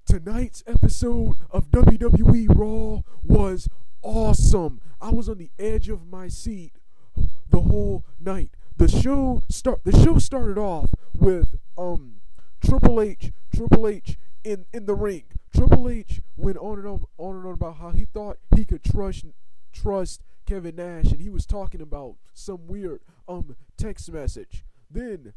Tonight's episode of WWE Raw was awesome. I was on the edge of my seat the whole night. The show started off with Triple H in the ring. Triple H went on and on about how he thought he could trust Kevin Nash, and he was talking about some weird text message. Then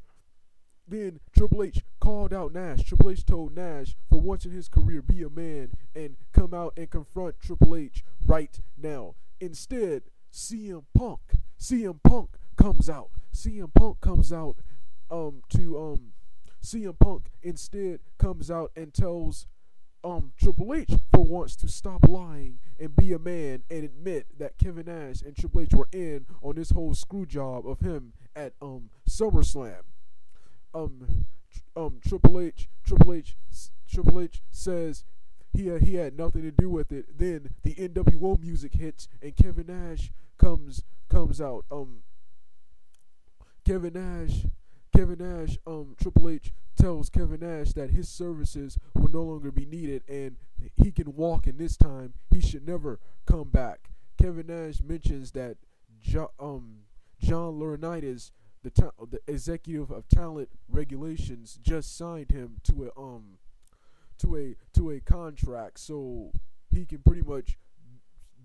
Triple H called out Nash. Triple H told Nash, for once in his career, be a man and come out and confront Triple H right now. Instead, CM Punk comes out. CM Punk instead comes out and tells Triple H for once to stop lying and be a man and admit that Kevin Nash and Triple H were in on this whole screw job of him at SummerSlam. Triple H says he had nothing to do with it. Then the NWO music hits and Kevin Nash comes out. Triple H tells Kevin Nash that his services will no longer be needed and he can walk, and this time he should never come back. Kevin Nash mentions that John Laurinaitis, the executive of talent regulations, just signed him to a contract, so he can pretty much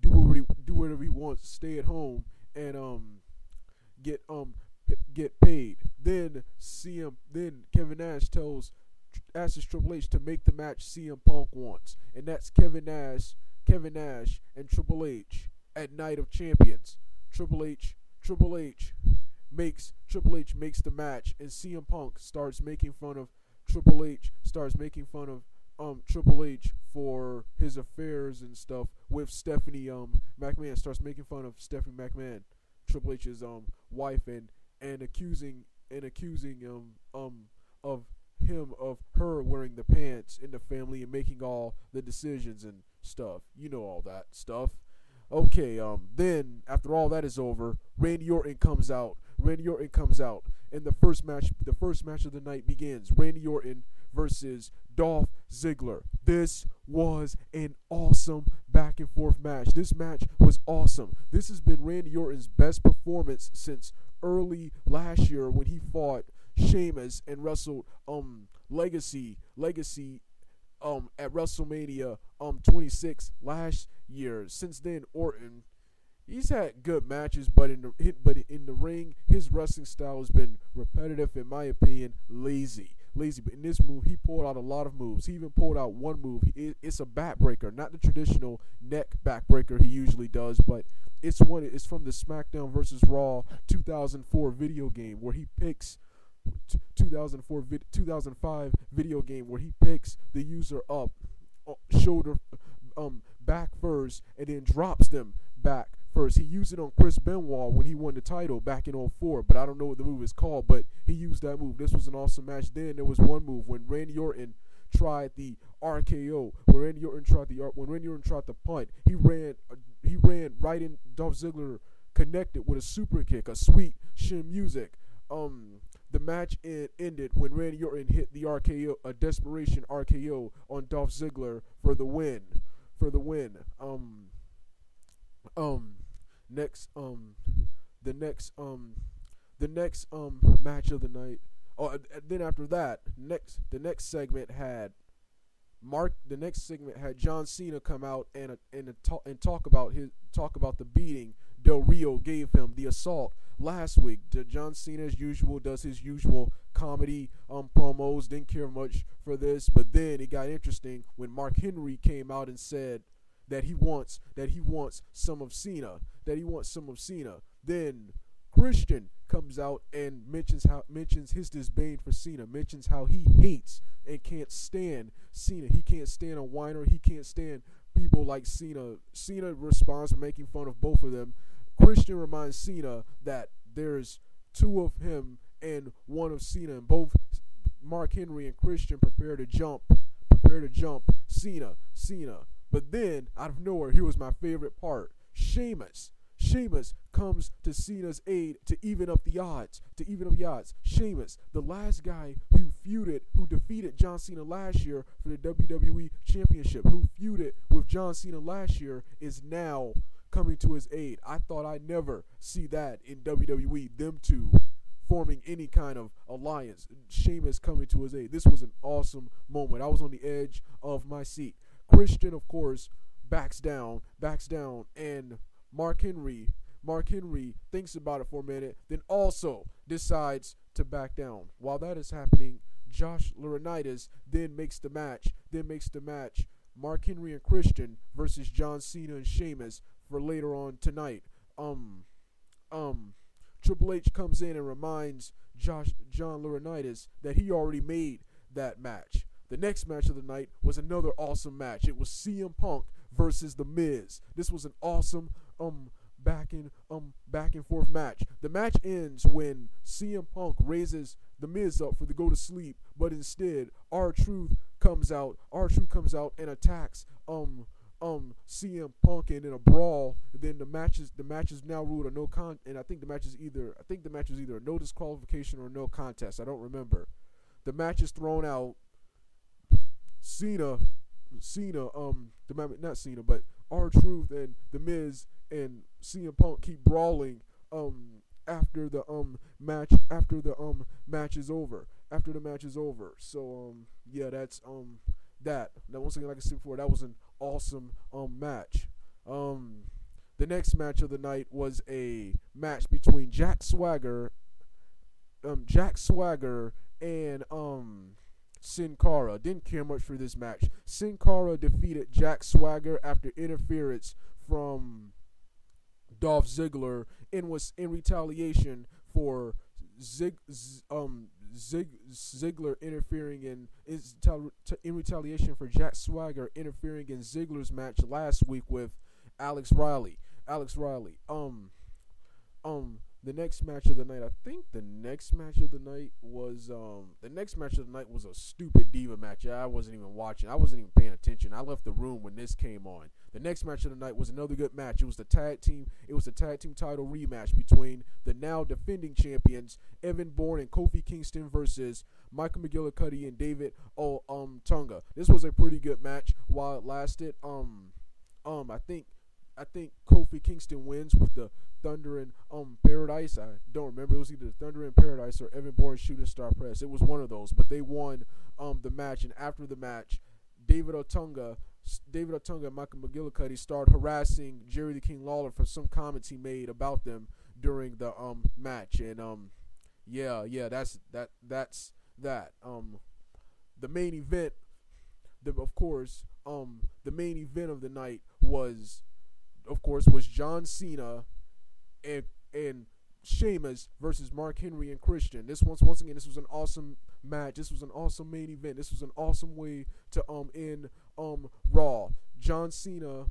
do whatever he wants, stay at home and get paid. Then Kevin Nash asks Triple H to make the match CM Punk wants, and that's Kevin Nash and Triple H at Night of Champions. Triple H makes the match, and CM Punk starts making fun of Triple H for his affairs and stuff with Stephanie McMahon. Starts making fun of Stephanie McMahon, Triple H's wife, and accusing of her wearing the pants in the family and making all the decisions and stuff. You know all that stuff. Okay, then after all that is over, Randy Orton comes out, and the first match of the night begins. Randy Orton versus Dolph Ziggler. This was an awesome back and forth match. This match was awesome. This has been Randy Orton's best performance since early last year when he fought Sheamus and wrestled Legacy at WrestleMania 26 last year. Since then, Orton, he's had good matches, but in the ring, his wrestling style has been repetitive, in my opinion, lazy. But in this move, he pulled out a lot of moves. He even pulled out one move. It's a backbreaker, not the traditional neck backbreaker he usually does, but it's from the SmackDown vs. Raw 2004 video game where he picks 2005 video game where he picks the user up shoulder back first and then drops them back first. He used it on Chris Benoit when he won the title back in 2004, but I don't know what the move is called, but he used that move. This was an awesome match. Then there was one move when Randy Orton tried the RKO. When Randy Orton tried the punt, he ran right in. Dolph Ziggler connected with a super kick, a sweet shin music. The match ended when Randy Orton hit the RKO, a desperation RKO on Dolph Ziggler for the win. The next match of the night. Oh, then after that, the next segment had John Cena come out and talk about the beating Del Rio gave him, the assault last week. John Cena, as usual, does his usual comedy promos. Didn't care much for this, but then it got interesting when Mark Henry came out and said that he wants some of Cena. Then Christian comes out and mentions his disdain for Cena, mentions how he hates and can't stand Cena. He can't stand a whiner. He can't stand people like Cena. Cena responds by making fun of both of them. Christian reminds Cena that there's two of him and one of Cena, and both Mark Henry and Christian prepare to jump Cena. But then, out of nowhere, here was my favorite part. Sheamus Sheamus comes to Cena's aid to even up the odds. Sheamus, the last guy who defeated John Cena last year for the WWE Championship, who feuded with John Cena last year, is now coming to his aid. I thought I'd never see that in WWE, them two forming any kind of alliance. Sheamus coming to his aid. This was an awesome moment. I was on the edge of my seat. Christian, of course, backs down, and Mark Henry thinks about it for a minute, then also decides to back down. While that is happening, Josh Laurinaitis then makes the match. Mark Henry and Christian versus John Cena and Sheamus for later on tonight. Triple H comes in and reminds John Laurinaitis that he already made that match. The next match of the night was another awesome match. It was CM Punk versus The Miz. This was an awesome back and forth match. The match ends when CM Punk raises The Miz up for the go to sleep, but instead R-Truth comes out and attacks CM Punk, and in a brawl. Then the match is now ruled a no con, and I think the match was either a no disqualification or no contest. I don't remember. The match is thrown out. Not Cena, but R-Truth and The Miz and CM Punk keep brawling after the match is over. So yeah, that's that. Now once again, like I said before, that was an awesome match. The next match of the night was a match between Jack Swagger and Sin Cara. Didn't care much for this match. Sin Cara defeated Jack Swagger after interference from Dolph Ziggler, and was in retaliation for Ziggler interfering in retaliation for Jack Swagger interfering in Ziggler's match last week with Alex Riley. The next match of the night, I think the next match of the night was a stupid diva match. I wasn't even watching. I wasn't even paying attention. I left the room when this came on. The next match of the night was another good match. It was the tag team title rematch between the now defending champions Evan Bourne and Kofi Kingston versus Michael McGillicuddy and David Otunga. This was a pretty good match while it lasted. I think Kofi Kingston wins with the Thunder in Paradise. I don't remember. It was either Thunder in Paradise or Evan Bourne Shooting Star Press. It was one of those, but they won the match. And after the match, David Otunga and Michael McGillicuddy started harassing Jerry the King Lawler for some comments he made about them during the match. And that's that. The main event, the main event of the night was John Cena and Sheamus versus Mark Henry and Christian. This was an awesome match. This was an awesome main event. This was an awesome way to end Raw. John Cena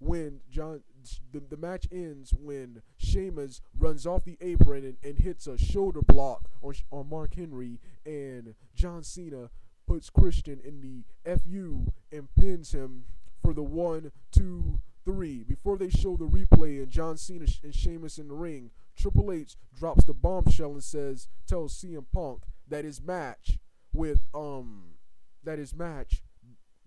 the match ends when Sheamus runs off the apron and hits a shoulder block on Mark Henry, and John Cena puts Christian in the FU and pins him for the 1, 2, 3. Before they show the replay and John Cena and Sheamus in the ring, Triple H drops the bombshell and tells CM Punk that his match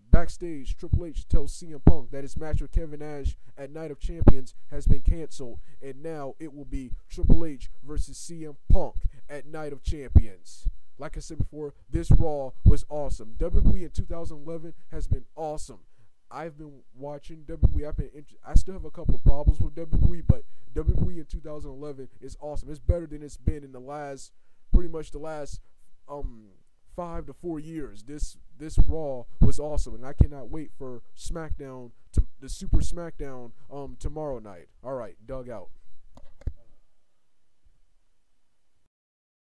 backstage. Triple H tells CM Punk that his match with Kevin Nash at Night of Champions has been canceled, and now it will be Triple H versus CM Punk at Night of Champions. Like I said before, this Raw was awesome. WWE in 2011 has been awesome. I've been watching WWE. I still have a couple of problems with WWE, but WWE in 2011 is awesome. It's better than it's been in the last 5 to 4 years. This Raw was awesome, and I cannot wait for SmackDown, the Super SmackDown tomorrow night. All right, Doug out.